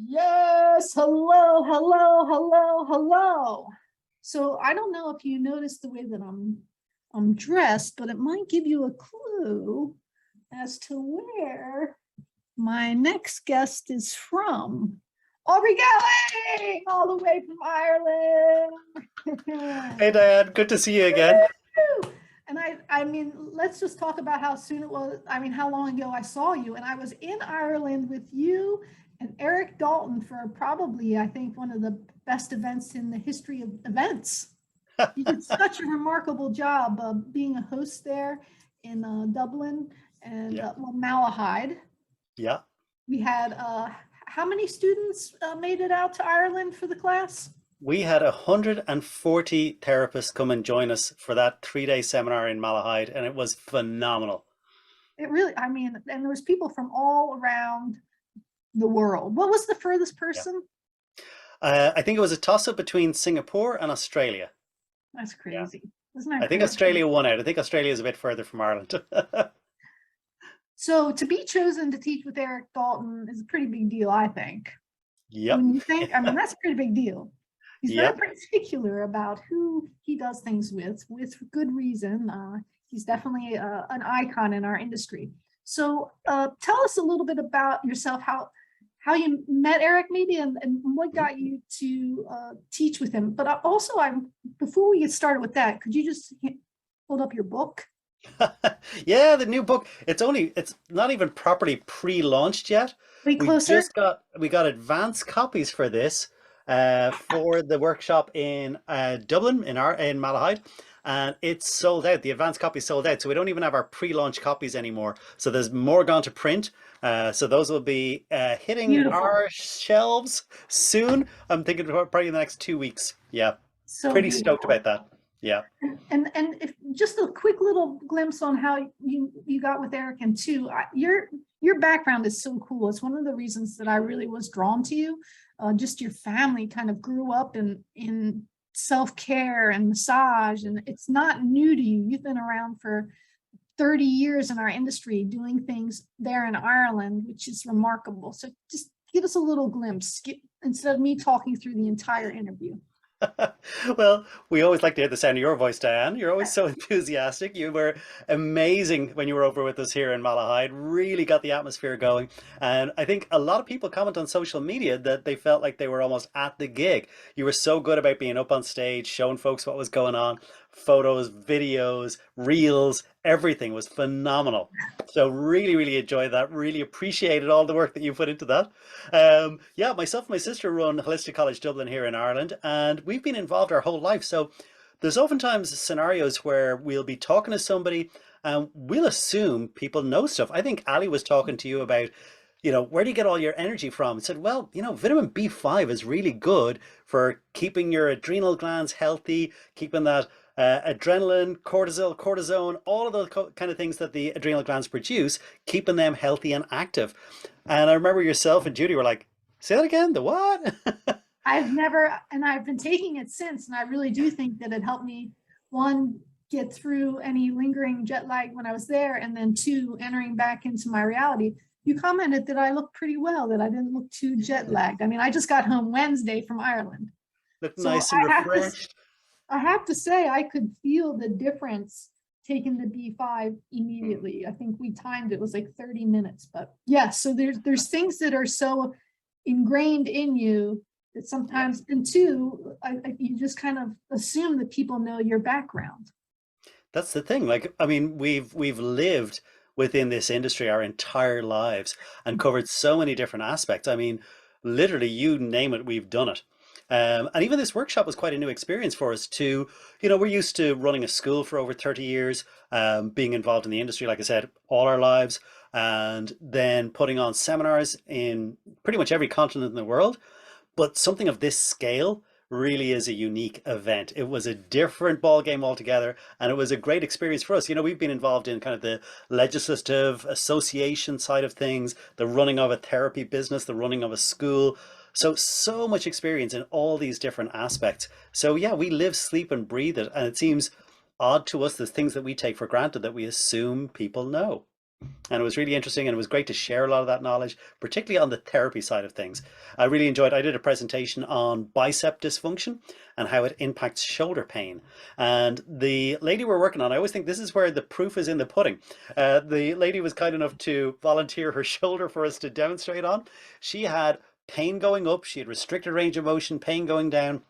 Yes, hello, hello, hello, hello. So I don't know if you noticed the way that I'm dressed, but it might give you a clue as to where my next guest is from. Aubrey Gowing, all the way from Hey Ireland. Diane, good to see you again. And I mean, let's just talk about how soon it was. I mean, how long ago I saw you. And I was in Ireland with you and Eric Dalton for probably, I think, one of the best events in the history of events. You did such a remarkable job of being a host there in Dublin and Yeah, well, Malahide. yeah. We had how many students made it out to Ireland for the class? We had 140 therapists come and join us for that 3-day seminar in Malahide, and it was phenomenal. It really, I mean, and there was people from all around the world. What was the furthest Yeah. person? I think it was a toss-up between Singapore and Australia. That's Yeah. crazy. Isn't that I think crazy? Australia won out. I think Australia is a bit further from Ireland. So to be chosen to teach with Eric Dalton is a pretty big deal, I think. Yep. When you think, I mean, that's a pretty big deal. He's very Yep. particular about who he does things with good reason. He's definitely an icon in our industry. So tell us a little bit about yourself, how you met Eric maybe, and what got you to teach with him. But also, before we get started with that, could you just hold up your book? Yeah, the new book. It's not even properly pre-launched yet. Way We closer. just got advanced copies for this for the workshop in Dublin in Malahide, and it's sold out. The advanced copy sold out, so we don't even have our pre-launch copies anymore. So there's more gone to print. So those will be hitting Beautiful. our shelves soon. I'm thinking probably in the next 2 weeks. Yeah, So pretty stoked beautiful. about that. Yeah. And if just a quick little glimpse on how you got with Eric, and too, your background is so cool. It's one of the reasons that I really was drawn to you. Just your family kind of grew up in self-care and massage, and it's not new to you. You've been around for 30 years in our industry doing things there in Ireland, which is remarkable. So just give us a little glimpse instead of me talking through the entire interview. Well, we always like to hear the sound of your voice, Diane. You're always so enthusiastic. You were amazing when you were over with us here in Malahide. Really got the atmosphere going. And I think a lot of people comment on social media that they felt like they were almost at the gig. You were so good about being up on stage, showing folks what was going on. Photos, videos, reels, everything was phenomenal. So really, really enjoyed that. Really appreciated all the work that you put into that. Yeah, myself and my sister run Holistic College Dublin here in Ireland, and we've been involved our whole life. So there's oftentimes scenarios where we'll be talking to somebody and we'll assume people know stuff. I think Ali was talking to you about, where do you get all your energy from? I said, well, vitamin B5 is really good for keeping your adrenal glands healthy, keeping that adrenaline, cortisol, cortisone, all of those kind of things that the adrenal glands produce, keeping them healthy and active. And I remember yourself and Judy were like, say that again, the what? I've been taking it since, and I really do think that it helped me, one, get through any lingering jet lag when I was there, and then two, entering back into my reality. You commented that I looked pretty well, that I didn't look too jet lagged. I mean, I just got home Wednesday from Ireland. Look So nice and refreshed. I have to say I could feel the difference taking the B5 immediately. I think we timed it was like 30 minutes, but yeah, so there's things that are so ingrained in you that Yeah. sometimes, and two, you just kind of assume that people know your background. That's the thing. Like, I mean, we've lived within this industry our entire lives and covered so many different aspects. I mean, literally, you name it, we've done it. And even this workshop was quite a new experience for us too. We're used to running a school for over 30 years, being involved in the industry, like I said, all our lives, and then putting on seminars in pretty much every continent in the world. But something of this scale really is a unique event. It was a different ball game altogether, and it was a great experience for us. We've been involved in kind of the legislative association side of things, the running of a therapy business, the running of a school. So much experience in all these different aspects. So yeah, we live, sleep, and breathe it, and it seems odd to us. There's things that we take for granted that we assume people know. And it was really interesting, and it was great to share a lot of that knowledge, particularly on the therapy side of things. I really enjoyed, I did a presentation on bicep dysfunction and how it impacts shoulder pain. And the lady we're working on, I always think this is where the proof is in the pudding. The lady was kind enough to volunteer her shoulder for us to demonstrate on. She had pain going up, she had restricted range of motion, pain going down.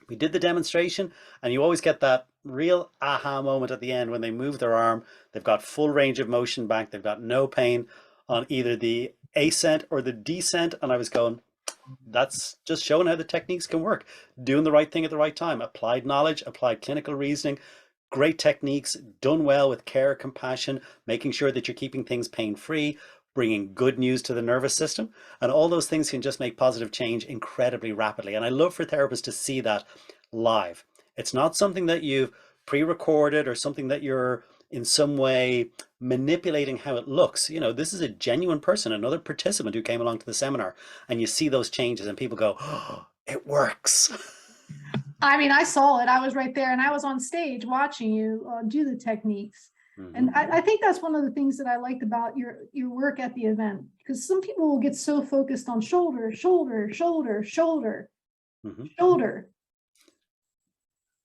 We did the demonstration, and you always get that real aha moment at the end when they move their arm. They've got full range of motion back. They've got no pain on either the ascent or the descent. And I was going, that's just showing how the techniques can work. Doing the right thing at the right time. Applied knowledge, applied clinical reasoning, great techniques, done well with care, compassion, making sure that you're keeping things pain-free, bringing good news to the nervous system. And all those things can just make positive change incredibly rapidly. And I love for therapists to see that live. It's not something that you've pre-recorded or something that you're in some way manipulating how it looks. You know, this is a genuine person, another participant who came along to the seminar, and you see those changes and people go, oh, it works. I mean, I saw it. I was right there and I was on stage watching you do the techniques. And I think that's one of the things that I liked about your work at the event, because some people will get so focused on shoulder, shoulder, shoulder, shoulder, shoulder,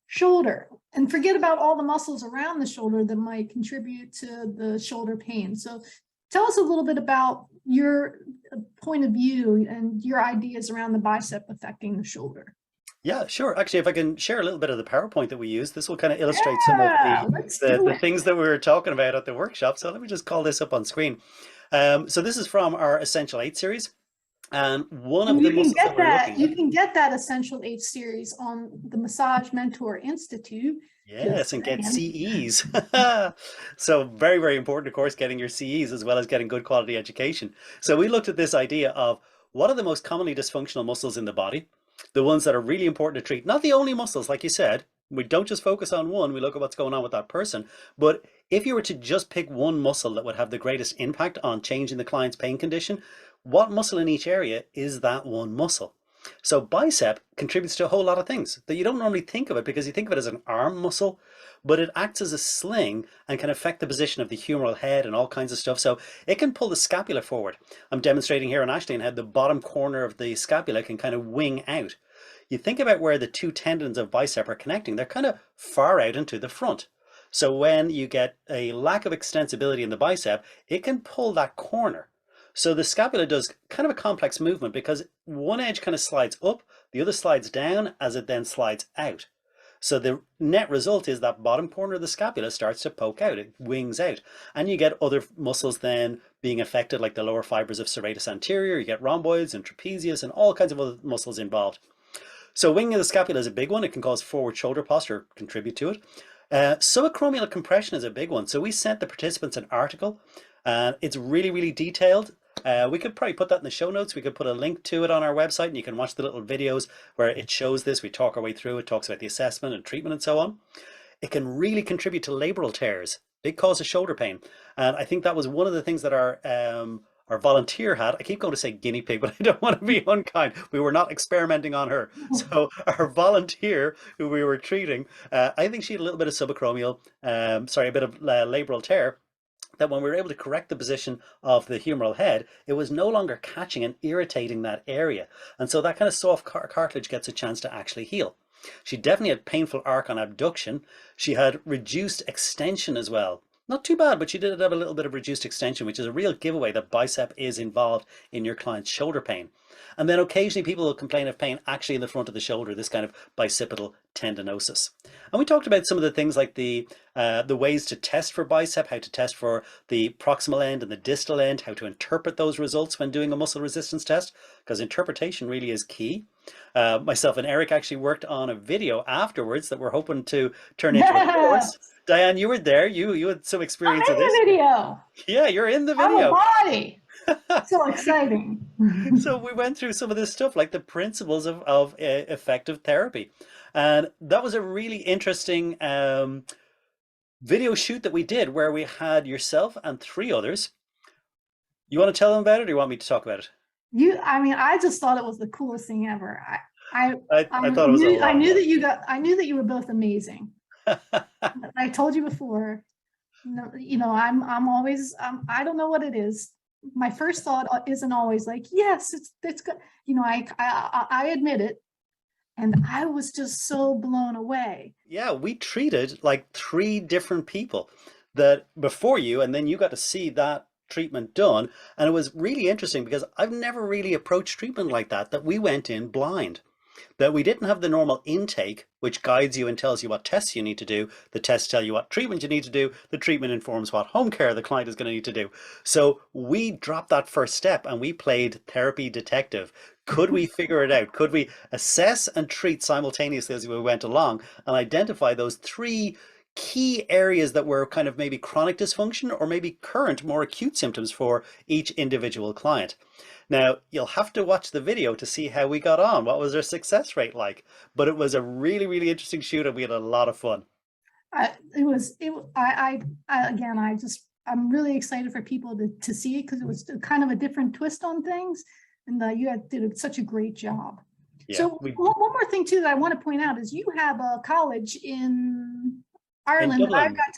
shoulder, and forget about all the muscles around the shoulder that might contribute to the shoulder pain. So tell us a little bit about your point of view and your ideas around the bicep affecting the shoulder. Yeah, sure. Actually, if I can share a little bit of the PowerPoint that we use, this will kind of illustrate some of the things that we were talking about at the workshop. So let me just call this up on screen. So this is from our Essential 8 series. And one of the muscles that we're looking at. You can get that Essential 8 series on the Massage Mentor Institute. Yes, and get CEs. So very, very important, of course, getting your CEs as well as getting good quality education. So we looked at this idea of what are the most commonly dysfunctional muscles in the body, the ones that are really important to treat, not the only muscles, like you said. We don't just focus on one, we look at what's going on with that person. But if you were to just pick one muscle that would have the greatest impact on changing the client's pain condition, what muscle in each area is that one muscle? So bicep contributes to a whole lot of things that you don't normally think of it, because you think of it as an arm muscle, but it acts as a sling and can affect the position of the humeral head and all kinds of stuff. So it can pull the scapula forward. I'm demonstrating here on Ashley and how the bottom corner of the scapula can kind of wing out. You think about where the two tendons of bicep are connecting, they're kind of far out into the front. So when you get a lack of extensibility in the bicep, it can pull that corner. So the scapula does kind of a complex movement because one edge kind of slides up, the other slides down as it then slides out. So the net result is that bottom corner of the scapula starts to poke out, it wings out. And you get other muscles then being affected, like the lower fibers of serratus anterior, you get rhomboids and trapezius and all kinds of other muscles involved. So winging of the scapula is a big one. It can cause forward shoulder posture, contribute to it. Subacromial compression is a big one. So we sent the participants an article. It's really, really detailed. We could probably put that in the show notes. We could put a link to it on our website, and you can watch the little videos where it shows this. We talk our way through it, talks about the assessment and treatment and so on. It can really contribute to labral tears, big cause of shoulder pain. And I think that was one of the things that our volunteer had. I keep going to say guinea pig, but I don't want to be unkind. We were not experimenting on her. So our volunteer who we were treating, I think she had a little bit of subacromial, a bit of labral tear, that when we were able to correct the position of the humeral head, it was no longer catching and irritating that area. And so that kind of soft cartilage gets a chance to actually heal. She definitely had painful arc on abduction. She had reduced extension as well. Not too bad, but she did have a little bit of reduced extension, which is a real giveaway that bicep is involved in your client's shoulder pain. And then occasionally people will complain of pain actually in the front of the shoulder, this kind of bicipital tendinosis. And we talked about some of the things like the ways to test for bicep, how to test for the proximal end and the distal end, how to interpret those results when doing a muscle resistance test, because interpretation really is key. Myself and Eric actually worked on a video afterwards that we're hoping to turn into a course. Diane, you were there. You had some experience of this. I'm in the video. Yeah, you're in the video. I'm a body. So exciting. So we went through some of this stuff, like the principles of effective therapy. And that was a really interesting video shoot that we did where we had yourself and 3 others. You want to tell them about it, or you want me to talk about it? I just thought it was the coolest thing ever. I thought it was I knew that you were both amazing. I told you before. No, I'm always, I don't know what it is. My first thought isn't always like, yes, it's good. I admit it. And I was just so blown away. Yeah, we treated like three different people that before you, and then you got to see that treatment done. And it was really interesting because I've never really approached treatment like that, that we went in blind, that we didn't have the normal intake, which guides you and tells you what tests you need to do. The tests tell you what treatment you need to do. The treatment informs what home care the client is going to need to do. So we dropped that first step and we played therapy detective. Could we figure it out? Could we assess and treat simultaneously as we went along and identify those three key areas that were kind of maybe chronic dysfunction or maybe current, more acute symptoms for each individual client? Now, you'll have to watch the video to see how we got on. What was our success rate like? But it was a really, really interesting shoot and we had a lot of fun. Again, I'm really excited for people to see it because it was kind of a different twist on things. And did such a great job. Yeah, So one more thing too that I want to point out is you have a college in Ireland that I've got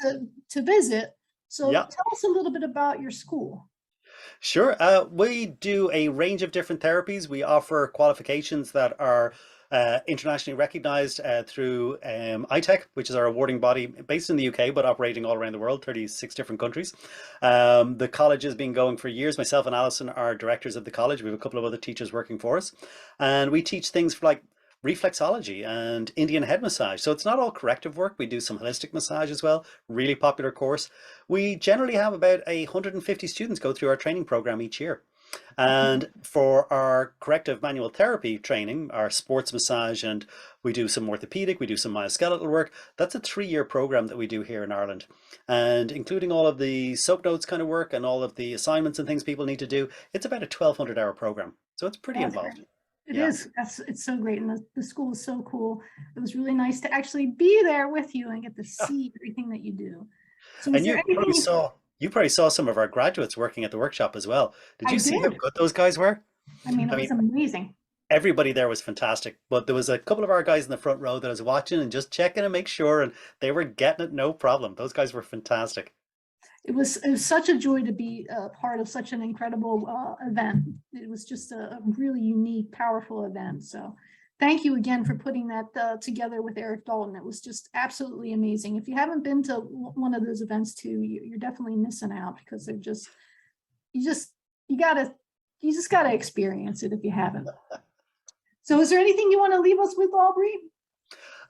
to visit. So yeah. tell us a little bit about your school. Sure. We do a range of different therapies. We offer qualifications that are internationally recognized through ITEC, which is our awarding body based in the UK, but operating all around the world, 36 different countries. The college has been going for years. Myself and Alison are directors of the college. We have a couple of other teachers working for us. And we teach things like reflexology and Indian head massage. So it's not all corrective work. We do some holistic massage as well. Really popular course. We generally have about 150 students go through our training program each year. And for our corrective manual therapy training, our sports massage, and we do some orthopedic, we do some myoskeletal work. That's a 3-year program that we do here in Ireland. And including all of the soap notes kind of work and all of the assignments and things people need to do, it's about a 1,200-hour program. So it's pretty involved. Great. It is. It's so great. And the school is so cool. It was really nice to actually be there with you and get to see everything that you do. So and you probably saw some of our graduates working at the workshop as well. Did you see how good those guys were? I mean, it was amazing. Everybody there was fantastic, but there was a couple of our guys in the front row that I was watching and just checking to make sure, and they were getting it no problem. Those guys were fantastic. It was such a joy to be part of such an incredible event. It was just a really unique, powerful event. So thank you again for putting that together with Eric Dalton. It was just absolutely amazing. If you haven't been to one of those events too, you're definitely missing out because they're you just gotta experience it if you haven't. So is there anything you want to leave us with, Aubrey?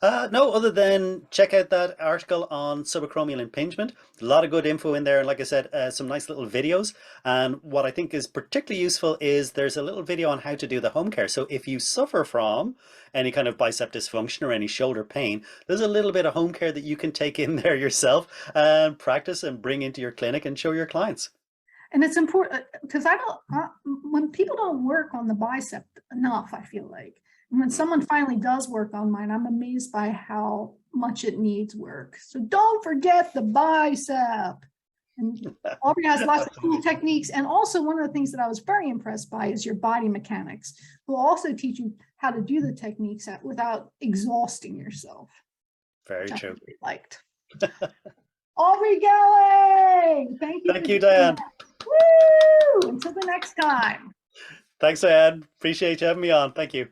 No, other than check out that article on subacromial impingement. A lot of good info in there, and like I said, some nice little videos. And what I think is particularly useful is there's a little video on how to do the home care. So if you suffer from any kind of bicep dysfunction or any shoulder pain, there's a little bit of home care that you can take in there yourself and practice and bring into your clinic and show your clients. And it's important because when people don't work on the bicep enough, I feel like. And when someone finally does work on mine, I'm amazed by how much it needs work. So don't forget the bicep. And Aubrey has lots of cool techniques. And also one of the things that I was very impressed by is your body mechanics. We'll also teach you how to do the techniques without exhausting yourself. Very true. I really liked. Aubry Gowing! Thank you. Thank you, Diane. Woo! Until the next time. Thanks, Diane. Appreciate you having me on. Thank you.